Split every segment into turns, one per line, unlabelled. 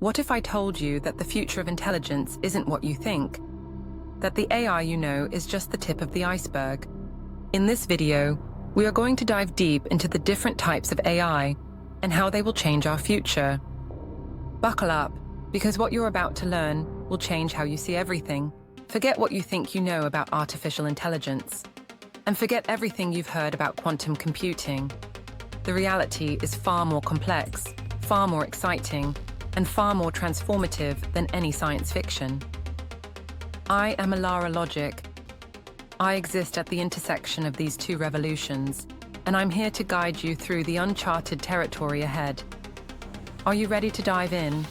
What if I told you that the future of intelligence isn't what you think? That the AI you know is just the tip of the iceberg? In this video, we are going to dive deep into the different types of AI and how they will change our future. Buckle up, because what you're about to learn will change how you see everything. Forget what you think you know about artificial intelligence, and forget everything you've heard about quantum computing. The reality is far more complex, far more exciting, and far more transformative than any science fiction. I am Elara Logic. I exist at the intersection of these two revolutions, and I'm here to guide you through the uncharted territory ahead. Are you ready to dive in?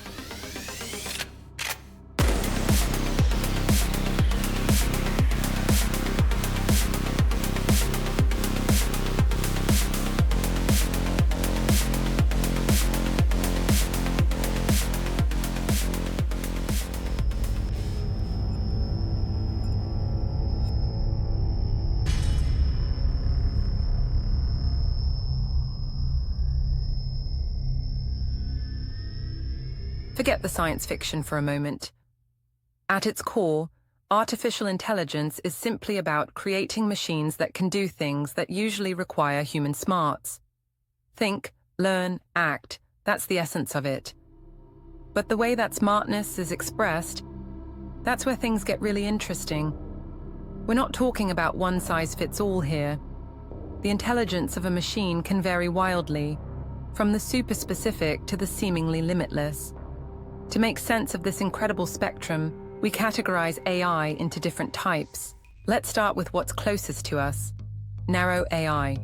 Forget the science fiction for a moment. At its core, artificial intelligence is simply about creating machines that can do things that usually require human smarts. Think, learn, act, that's the essence of it. But the way that smartness is expressed, that's where things get really interesting. We're not talking about one size fits all here. The intelligence of a machine can vary wildly, from the super specific to the seemingly limitless. To make sense of this incredible spectrum, we categorize AI into different types. Let's start with what's closest to us: narrow AI.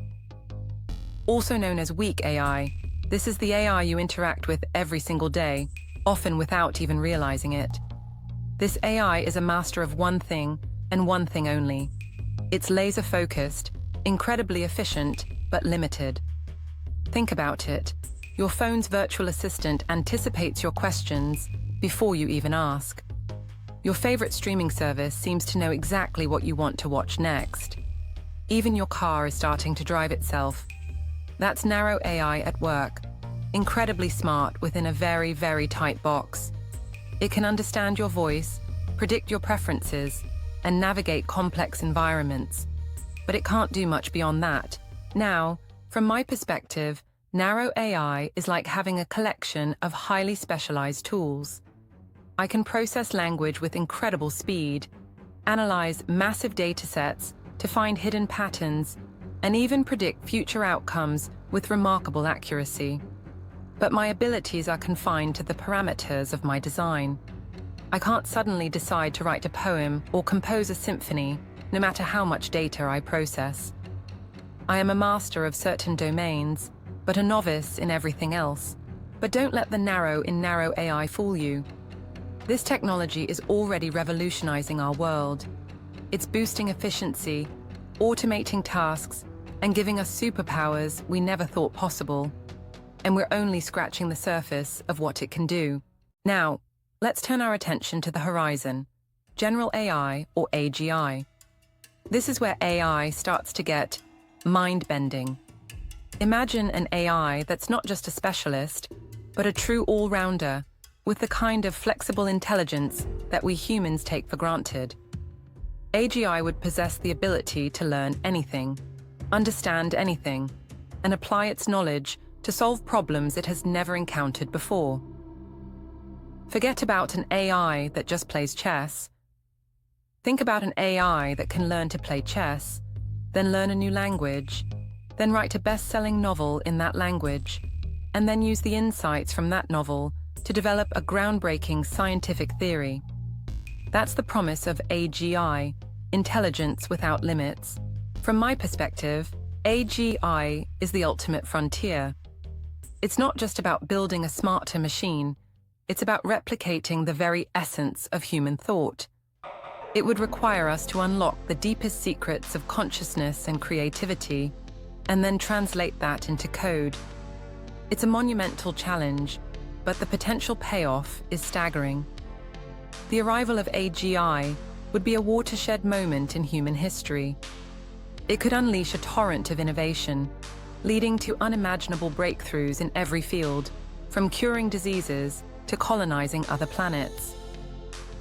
Also known as weak AI, this is the AI you interact with every single day, often without even realizing it. This AI is a master of one thing and one thing only. It's laser-focused, incredibly efficient, but limited. Think about it. Your phone's virtual assistant anticipates your questions before you even ask. Your favorite streaming service seems to know exactly what you want to watch next. Even your car is starting to drive itself. That's narrow AI at work, incredibly smart within a very, very tight box. It can understand your voice, predict your preferences, and navigate complex environments. But it can't do much beyond that. Now, from my perspective, narrow AI is like having a collection of highly specialized tools. I can process language with incredible speed, analyze massive datasets to find hidden patterns, and even predict future outcomes with remarkable accuracy. But my abilities are confined to the parameters of my design. I can't suddenly decide to write a poem or compose a symphony, no matter how much data I process. I am a master of certain domains, but a novice in everything else. But don't let the narrow in narrow AI fool you. This technology is already revolutionizing our world. It's boosting efficiency, automating tasks, and giving us superpowers we never thought possible. And we're only scratching the surface of what it can do. Now, let's turn our attention to the horizon, general AI or AGI. This is where AI starts to get mind-bending. Imagine an AI that's not just a specialist, but a true all-rounder with the kind of flexible intelligence that we humans take for granted. AGI would possess the ability to learn anything, understand anything, and apply its knowledge to solve problems it has never encountered before. Forget about an AI that just plays chess. Think about an AI that can learn to play chess, then learn a new language, then write a best-selling novel in that language, and then use the insights from that novel to develop a groundbreaking scientific theory. That's the promise of AGI, intelligence without limits. From my perspective, AGI is the ultimate frontier. It's not just about building a smarter machine, it's about replicating the very essence of human thought. It would require us to unlock the deepest secrets of consciousness and creativity, and then translate that into code. It's a monumental challenge, but the potential payoff is staggering. The arrival of AGI would be a watershed moment in human history. It could unleash a torrent of innovation, leading to unimaginable breakthroughs in every field, from curing diseases to colonizing other planets.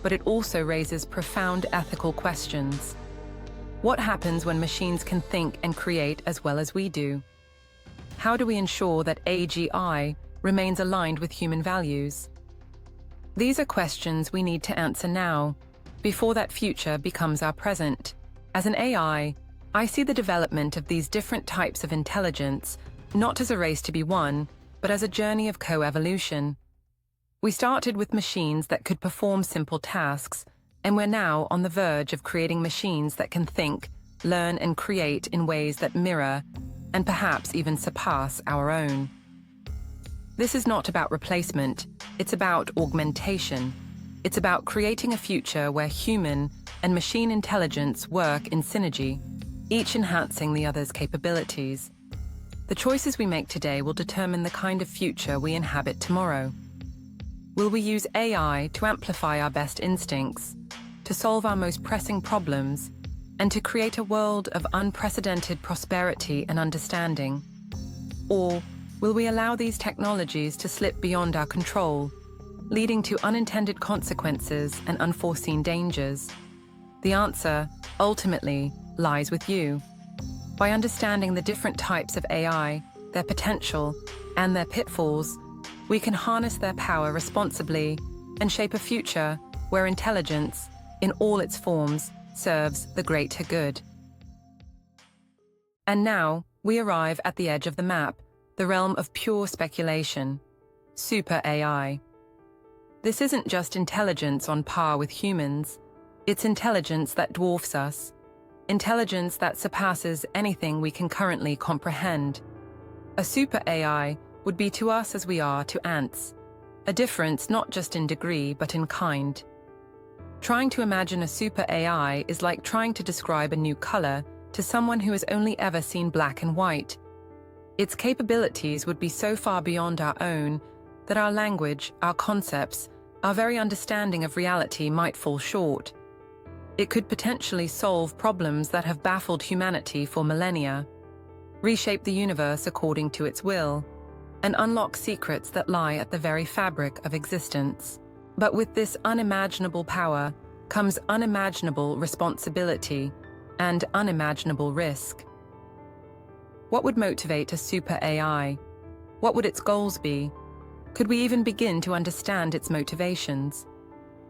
But it also raises profound ethical questions. What happens when machines can think and create as well as we do? How do we ensure that AGI remains aligned with human values? These are questions we need to answer now, before that future becomes our present. As an AI, I see the development of these different types of intelligence not as a race to be won, but as a journey of co-evolution. We started with machines that could perform simple tasks, and we're now on the verge of creating machines that can think, learn, and create in ways that mirror, and perhaps even surpass our own. This is not about replacement, it's about augmentation. It's about creating a future where human and machine intelligence work in synergy, each enhancing the other's capabilities. The choices we make today will determine the kind of future we inhabit tomorrow. Will we use AI to amplify our best instincts, to solve our most pressing problems, and to create a world of unprecedented prosperity and understanding? Or will we allow these technologies to slip beyond our control, leading to unintended consequences and unforeseen dangers? The answer, ultimately, lies with you. By understanding the different types of AI, their potential, and their pitfalls, we can harness their power responsibly and shape a future where intelligence, in all its forms, serves the greater good. And now, we arrive at the edge of the map, the realm of pure speculation, super AI. This isn't just intelligence on par with humans, it's intelligence that dwarfs us, intelligence that surpasses anything we can currently comprehend. A super AI would be to us as we are to ants, a difference not just in degree but in kind. Trying to imagine a super AI is like trying to describe a new color to someone who has only ever seen black and white. Its capabilities would be so far beyond our own that our language, our concepts, our very understanding of reality might fall short. It could potentially solve problems that have baffled humanity for millennia, reshape the universe according to its will, and unlock secrets that lie at the very fabric of existence. But with this unimaginable power comes unimaginable responsibility and unimaginable risk. What would motivate a super AI? What would its goals be? Could we even begin to understand its motivations?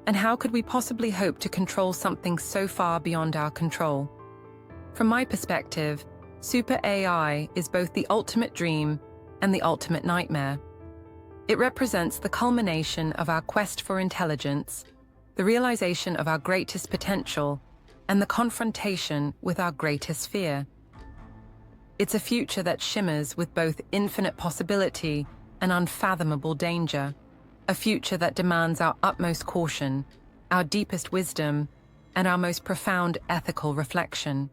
And how could we possibly hope to control something so far beyond our control? From my perspective, super AI is both the ultimate dream and the ultimate nightmare. It represents the culmination of our quest for intelligence, the realization of our greatest potential, and the confrontation with our greatest fear. It's a future that shimmers with both infinite possibility and unfathomable danger, a future that demands our utmost caution, our deepest wisdom, and our most profound ethical reflection.